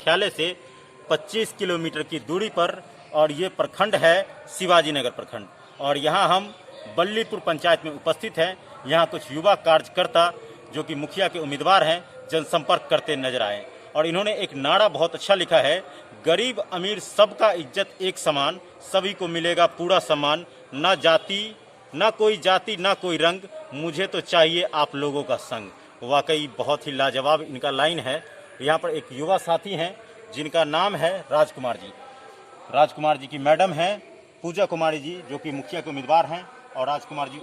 मुख्यालय से 25 किलोमीटर की दूरी पर, और ये प्रखंड है शिवाजी नगर प्रखंड। और यहाँ हम बल्लीपुर पंचायत में उपस्थित हैं। यहाँ कुछ युवा कार्यकर्ता जो कि मुखिया के उम्मीदवार हैं जनसंपर्क करते नजर आए, और इन्होंने एक नारा बहुत अच्छा लिखा है, गरीब अमीर सबका इज्जत एक समान, सभी को मिलेगा पूरा सम्मान, ना जाति ना कोई जाति ना कोई रंग, मुझे तो चाहिए आप लोगों का संग। वाकई बहुत ही लाजवाब इनका लाइन है। यहाँ पर एक युवा साथी हैं जिनका नाम है राजकुमार जी। राजकुमार जी की मैडम हैं पूजा कुमारी जी, जो कि मुखिया के उम्मीदवार हैं, और राजकुमार जी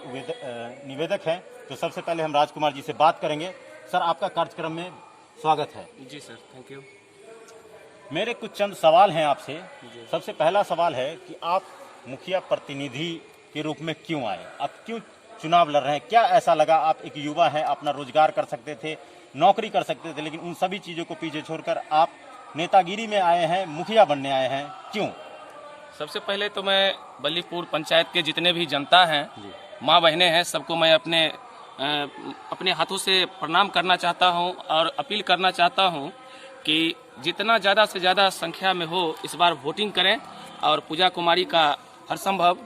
निवेदक हैं। तो सबसे पहले हम राजकुमार जी से बात करेंगे। सर, आपका कार्यक्रम में स्वागत है। जी सर, थैंक यू। मेरे कुछ चंद सवाल हैं आपसे। सबसे पहला सवाल है कि आप मुखिया प्रतिनिधि के रूप में क्यों आए? आप क्यों चुनाव लड़ रहे हैं? क्या ऐसा लगा? आप एक युवा हैं, अपना रोजगार कर सकते थे, नौकरी कर सकते थे, लेकिन उन सभी चीज़ों को पीछे छोड़कर आप नेतागिरी में आए हैं, मुखिया बनने आए हैं, क्यों? सबसे पहले तो मैं बल्लीपुर पंचायत के जितने भी जनता हैं, माँ बहनें हैं, सबको मैं अपने हाथों से प्रणाम करना चाहता हूं और अपील करना चाहता हूं कि जितना ज़्यादा से ज़्यादा संख्या में हो इस बार वोटिंग करें और पूजा कुमारी का हर संभव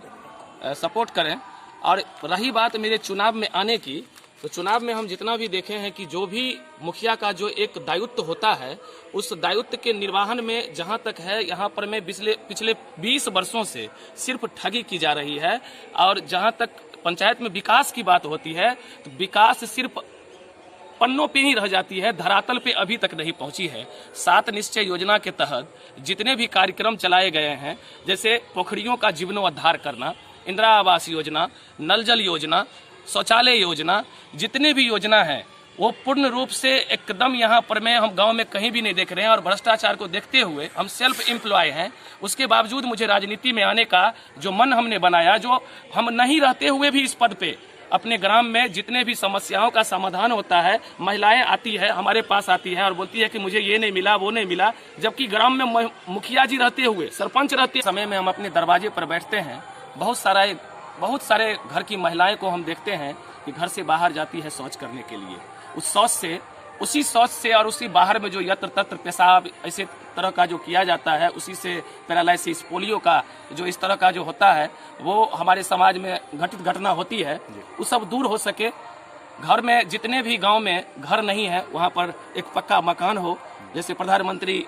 सपोर्ट करें। और रही बात मेरे चुनाव में आने की, तो चुनाव में हम जितना भी देखे हैं कि जो भी मुखिया का जो एक दायित्व होता है, उस दायित्व के निर्वहन में जहां तक है, यहाँ पर मैं पिछले 20 वर्षों से सिर्फ ठगी की जा रही है। और जहां तक पंचायत में विकास की बात होती है, तो विकास सिर्फ पन्नों पे ही रह जाती है, धरातल पे अभी तक नहीं पहुंची है। 7 निश्चय योजना के तहत जितने भी कार्यक्रम चलाए गए हैं, जैसे पोखरियों का जीर्णोद्धार करना, इंदिरा आवास योजना, नल जल योजना, शौचालय योजना, जितने भी योजना है वो पूर्ण रूप से एकदम यहाँ पर में हम गांव में कहीं भी नहीं देख रहे हैं। और भ्रष्टाचार को देखते हुए हम सेल्फ एम्प्लॉय हैं, उसके बावजूद मुझे राजनीति में आने का जो मन हमने बनाया, जो हम नहीं रहते हुए भी इस पद पे अपने ग्राम में जितने भी समस्याओं का समाधान होता है, महिलाएं आती है हमारे पास आती है और बोलती है कि मुझे ये नहीं मिला, वो नहीं मिला, जबकि ग्राम में मुखिया जी रहते हुए, सरपंच रहते समय में हम अपने दरवाजे पर बैठते हैं, बहुत सारे घर की महिलाएं को हम देखते हैं कि घर से बाहर जाती है शौच करने के लिए। उसी शौच से और उसी बाहर में जो यत्र तत्र पेशाब ऐसे तरह का जो किया जाता है, उसी से पैरालाइसिस, पोलियो का जो इस तरह का जो होता है, वो हमारे समाज में घटित घटना होती है, वो सब दूर हो सके। घर में जितने भी गांव में घर नहीं है, वहां पर एक पक्का मकान हो, जैसे प्रधानमंत्री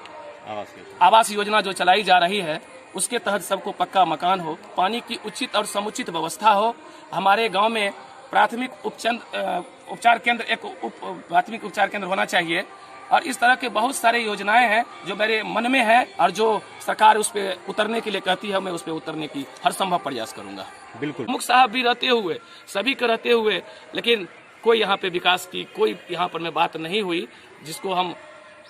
आवास योजना जो चलाई जा रही है, उसके तहत सबको पक्का मकान हो, पानी की उचित और समुचित व्यवस्था हो। हमारे गांव में प्राथमिक उपचार केंद्र होना चाहिए। और इस तरह के बहुत सारे योजनाएं हैं जो मेरे मन में है, और जो सरकार उस पर उतरने के लिए कहती है, मैं उस पर उतरने की हर संभव प्रयास करूंगा। बिल्कुल। मुख साहब भी रहते हुए, सभी के रहते हुए, लेकिन कोई यहाँ पे विकास की कोई यहाँ पर में बात नहीं हुई, जिसको हम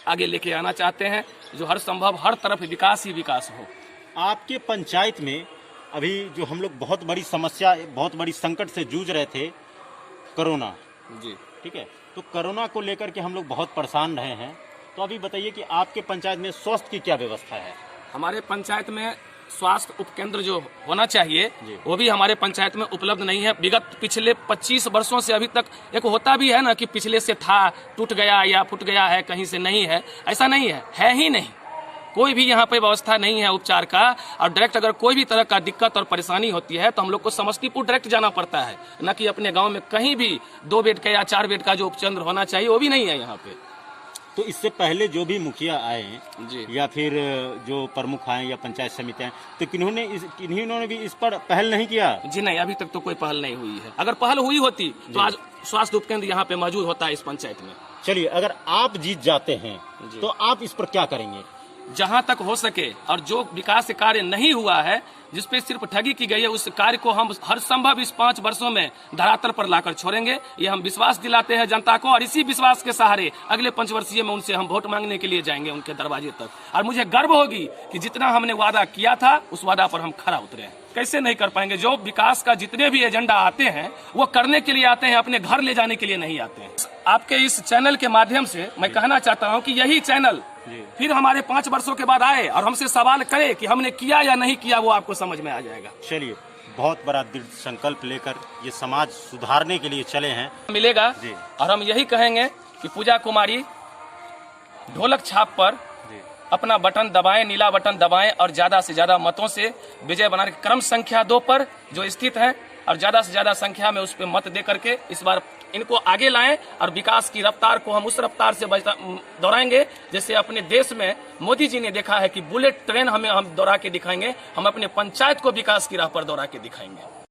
आगे लेके आना चाहते हैं, जो हर संभव हर तरफ विकास ही विकास हो। आपके पंचायत में अभी जो हम लोग बहुत बड़ी समस्या, बहुत बड़ी संकट से जूझ रहे थे, कोरोना जी, ठीक है, तो कोरोना को लेकर के हम लोग बहुत परेशान रहे हैं। तो अभी बताइए कि आपके पंचायत में स्वास्थ्य की क्या व्यवस्था है? हमारे पंचायत में स्वास्थ्य उपकेंद्र जो होना चाहिए वो भी हमारे पंचायत में उपलब्ध नहीं है। विगत पिछले 25 वर्षों से अभी तक, एक होता भी है ना कि पिछले से था, टूट गया या फूट गया है, कहीं से नहीं है, ऐसा नहीं है ही नहीं। कोई भी यहाँ पे व्यवस्था नहीं है उपचार का। और डायरेक्ट अगर कोई भी तरह का दिक्कत और परेशानी होती है तो हम लोग को समस्तीपुर डायरेक्ट जाना पड़ता है, न कि अपने गांव में कहीं भी 2 बेड का या 4 बेड का जो उपकेंद्र होना चाहिए वो भी नहीं है यहाँ पे। तो इससे पहले जो भी मुखिया आए जी, या फिर जो प्रमुख आए या पंचायत समिति आए, तो किन्होंने भी इस पर पहल नहीं किया? जी नहीं, अभी तक तो कोई पहल नहीं हुई है। अगर पहल हुई होती तो आज स्वास्थ्य उपकेंद्र यहाँ पे मौजूद होता है इस पंचायत में। चलिए, अगर आप जीत जाते हैं तो आप इस पर क्या करेंगे? जहां तक हो सके, और जो विकास कार्य नहीं हुआ है, जिसपे सिर्फ ठगी की गई है, उस कार्य को हम हर संभव इस 5 वर्षों में धरातल पर लाकर छोड़ेंगे। ये हम विश्वास दिलाते हैं जनता को, और इसी विश्वास के सहारे अगले 5 वर्षीय में उनसे हम वोट मांगने के लिए जाएंगे उनके दरवाजे तक। और मुझे गर्व होगी कि जितना हमने वादा किया था उस वादा पर हम खरा उतरे हैं। कैसे नहीं कर पाएंगे? जो विकास का जितने भी एजेंडा आते हैं वो करने के लिए आते हैं, अपने घर ले जाने के लिए नहीं आते हैं। आपके इस चैनल के माध्यम से मैं कहना चाहता हूं कि यही चैनल फिर हमारे 5 वर्षों के बाद आए और हमसे सवाल करे कि हमने किया या नहीं किया, वो आपको समझ में आ जाएगा। चलिए, बहुत बड़ा दृढ़ संकल्प लेकर ये समाज सुधारने के लिए चले हैं, मिलेगा। और हम यही कहेंगे कि पूजा कुमारी ढोलक छाप पर अपना बटन दबाएं, नीला बटन दबाएं और ज्यादा से ज्यादा मतों से विजय बनाने क्रम संख्या 2 पर जो स्थित है और ज्यादा से ज्यादा संख्या में उस पर मत दे करके इस बार इनको आगे लाएं और विकास की रफ्तार को हम उस रफ्तार से दौड़ाएंगे जैसे अपने देश में मोदी जी ने देखा है कि बुलेट ट्रेन हम दौड़ा के दिखाएंगे। हम अपने पंचायत को विकास की राह पर दौड़ा के दिखाएंगे।